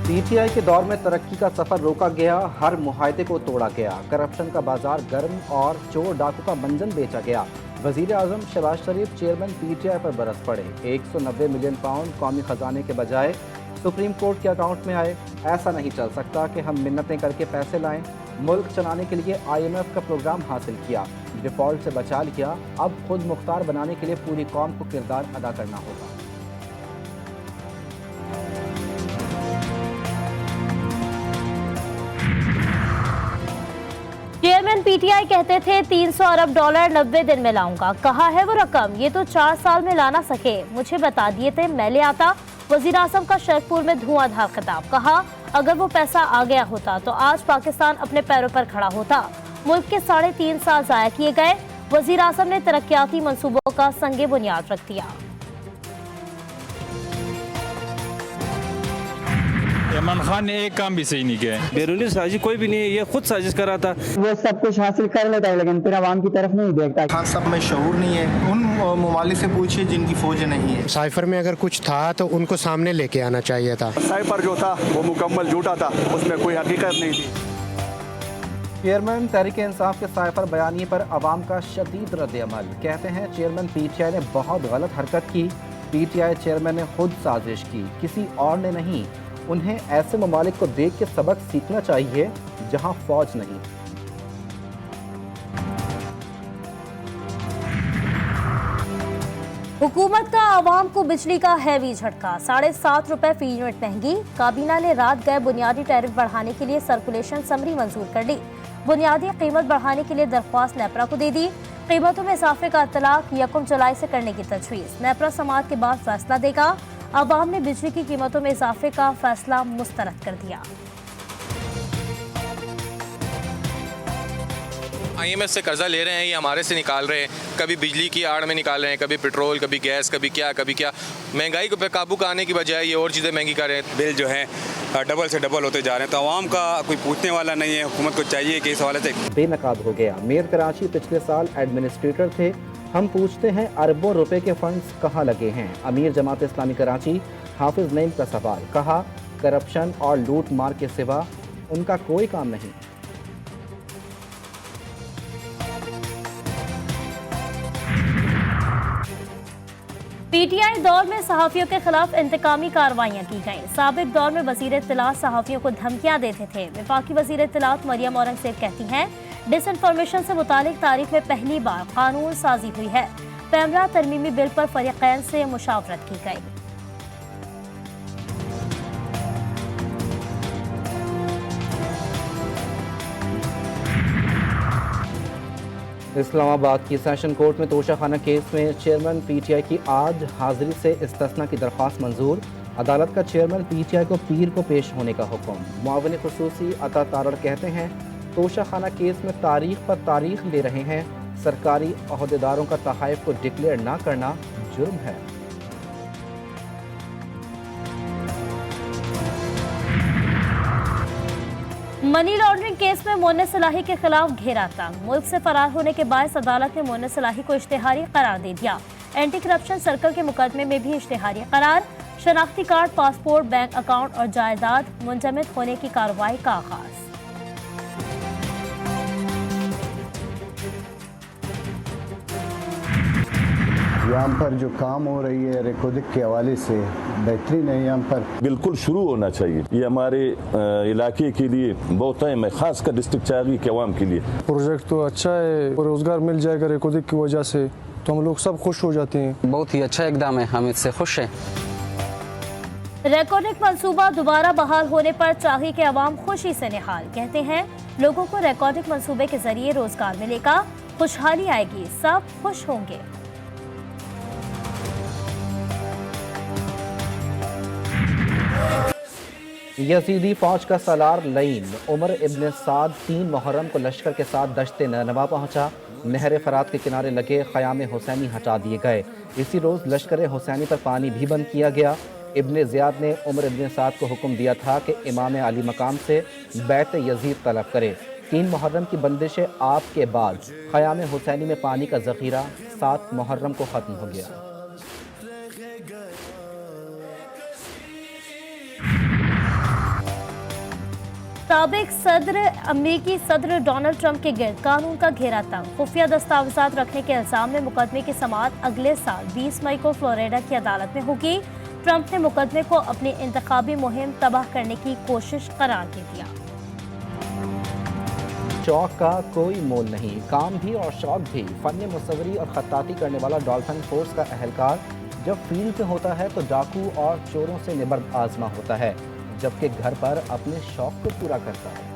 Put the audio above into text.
PTI के दौर में तरक्की का सफर रोका गया, हर मुआहदे को तोड़ा गया, करप्शन का बाजार गर्म और चोर डाकू का मंजन बेचा गया। वजीर आजम शहबाज शरीफ चेयरमैन पीटीआई पर बरस पड़े। 190 मिलियन पाउंड कौमी खजाने के बजाय सुप्रीम कोर्ट के अकाउंट में आए। ऐसा नहीं चल सकता कि हम मिन्नतें करके पैसे लाएं। मुल्क चलाने के लिए IMF का प्रोग्राम हासिल किया, डिफॉल्ट से बचा लिया। अब खुद मुख्तार बनाने के लिए पूरी कौम को किरदार अदा करना होगा। चेयरमैन पीटीआई कहते थे 300 अरब डॉलर 90 दिन में लाऊंगा। कहा है वो रकम, ये तो 4 साल में ला ना सके। मुझे बता दिए थे, मैं ले आता। वजीर आजम का शेखपुर में धुआंधार खिताब। कहा अगर वो पैसा आ गया होता तो आज पाकिस्तान अपने पैरों पर खड़ा होता। मुल्क के 3.5 साल जाया किए गए। वजीर आजम ने तरक्याती मंसूबों का संगे बुनियाद रख दिया। इमरान खान ने एक काम भी सही नहीं किया है। बैरूनी साजिश कोई भी नहीं है, ये खुद साजिश कर रहा था। वो सब कुछ हासिल कर लेता है लेकिन फिर आवाम की तरफ नहीं देखता। खान सब में शऊर नहीं है। उन ममालिक से पूछिए जिनकी फौज नहीं है। साइफर में अगर कुछ था तो उनको सामने लेके आना चाहिए था। साइफर जो था वो मुकम्मल झूठा था, उसमें कोई हकीकत नहीं थी। चेयरमैन तहरीक इंसाफ के साइफर बयानी पर अवाम का शदीद रद्द-ए-अमल। कहते हैं चेयरमैन पीटीआई ने बहुत गलत हरकत की। पीटीआई चेयरमैन ने खुद साजिश की, किसी और ने नहीं। उन्हें ऐसे ममालिक को देख के सबक सीखना चाहिए जहां फौज नहीं। हुकूमत का आवाम को बिजली का हैवी झटका। 7.5 रुपए फी यूनिट महंगी। काबीना ने रात गए बुनियादी टैरिफ बढ़ाने के लिए सर्कुलेशन समरी मंजूर कर ली। बुनियादी कीमत बढ़ाने के लिए दरख्वास्त नेपरा को दे दी। कीमतों में इजाफे का इत्तलाक 1 जुलाई से करने की तजवीज़। नेपरा समाअत के बाद फैसला देगा। अवाम ने बिजली की कीमतों में इजाफे का फैसला मुस्तरद कर दिया। IMF से कर्जा ले रहे हैं, ये हमारे से निकाल रहे हैं। कभी बिजली की आड़ में निकाल रहे हैं, कभी पेट्रोल, कभी गैस, कभी क्या। महंगाई को पे काबू पाने की बजाय ये और चीज़ें महंगी कर रहे हैं। बिल जो है डबल से डबल होते जा रहे हैं, तो आवाम का कोई पूछने वाला नहीं है। हुकूमत को चाहिए कि इस हवाले से बेनकाब हो गया। मेयर कराची पिछले साल एडमिनिस्ट्रेटर थे। हम पूछते हैं अरबों रुपए के फंड्स कहाँ लगे हैं। अमीर जमात इस्लामी कराची हाफिज नईम का सवाल। कहा करप्शन और लूट मार के सिवा उनका कोई काम नहीं। पीटीआई दौर में सहाफियों के खिलाफ इंतकामी कार्रवाइयां की गईं। साबिक दौर में वजीर इत्तलात सहाफियों को धमकियां देते थे। वफाकी वजीर इत्तलात मरियम औरंगजेब कहती हैं डिसइंफॉर्मेशन से मुतालिक तारीख में पहली बार कानून साजी हुई है। पैमरा तरमीमी बिल पर फरीकैन से मुशावरत की गई। इस्लामाबाद की सेशन कोर्ट में तोशाखाना केस में चेयरमैन पीटीआई की आज हाजिरी से इस्तिस्ना की दरख्वास्त मंजूर। अदालत का चेयरमैन पीटीआई को पीर को पेश होने का हुक्म। मुआविन खुसूसी अता तारड़ कहते हैं तोशाखाना केस में तारीख पर तारीख ले रहे हैं। सरकारी अहदेदारों का तहाइफ को डिक्लेयर ना करना जुर्म है। मनी लॉन्ड्रिंग केस में मोहन सलाही के खिलाफ घेरा तंग। मुल्क से फरार होने के बाद अदालत ने मोहन सलाही को इश्तेहारी करार दे दिया। एंटी करप्शन सर्कल के मुकदमे में भी इश्तेहारी करार। शनाख्ती कार्ड, पासपोर्ट, बैंक अकाउंट और जायदाद मुंजमद होने की कार्रवाई का आगाज। यहाँ पर जो काम हो रही है रिकॉर्डिंग के हवाले से बेहतरीन है। यहाँ पर बिल्कुल शुरू होना चाहिए। ये हमारे इलाके के लिए बहुत अहम है, खासकर डिस्ट्रिक्ट चागी के अवाम के लिए। प्रोजेक्ट तो अच्छा है, रोजगार मिल जाएगा रिकॉर्डिंग की वजह से, तो हम लोग सब खुश हो जाते हैं। बहुत ही अच्छा इकदाम है, हम इससे खुश हैं। रिकॉर्डिंग मंसूबा दोबारा बहाल होने पर चाही के अवाम खुशी से निहाल। कहते हैं लोगों को रिकॉर्डिंग मंसूबे के जरिए रोजगार मिलेगा, खुशहाली आएगी, सब खुश होंगे। यजीदी फौज का सालार लईन उमर इब्न साद 3 मुहर्रम को लश्कर के साथ दश्ते नैनवा पहुंचा। नहर फरात के किनारे लगे ख़याम हुसैनी हटा दिए गए। इसी रोज़ लश्कर हुसैनी पर पानी भी बंद किया गया। इब्न ज़ियाद ने उमर इब्न साद को हुक्म दिया था कि इमाम अली मकाम से बैत यजीद तलब करे। 3 मुहर्रम की बंदिश आप के बाद ख़याम हुसैनी में पानी का ज़ख़ीरा 7 मुहर्रम को ख़त्म हो गया। साबिक सदर अमेरिकी सदर डोनाल्ड ट्रंप के गिर्द कानून का घेरा तंग। खुफिया दस्तावेजात रखने के इल्जाम में मुकदमे की समाअत अगले साल 20 मई को फ्लोरिडा की अदालत में होगी। ट्रंप ने मुकदमे को अपनी इंतखाबी मुहिम तबाह करने की कोशिश करार दे दिया। शौक का कोई मोल नहीं, काम भी और शौक भी। फन मुसव्वरी और खत्ताती करने वाला डॉल्फिन फोर्स का अहलकार जब फील्ड में होता है तो डाकू और चोरों से निबर्द आजमा होता है, जबकि घर पर अपने शौक को पूरा करता है।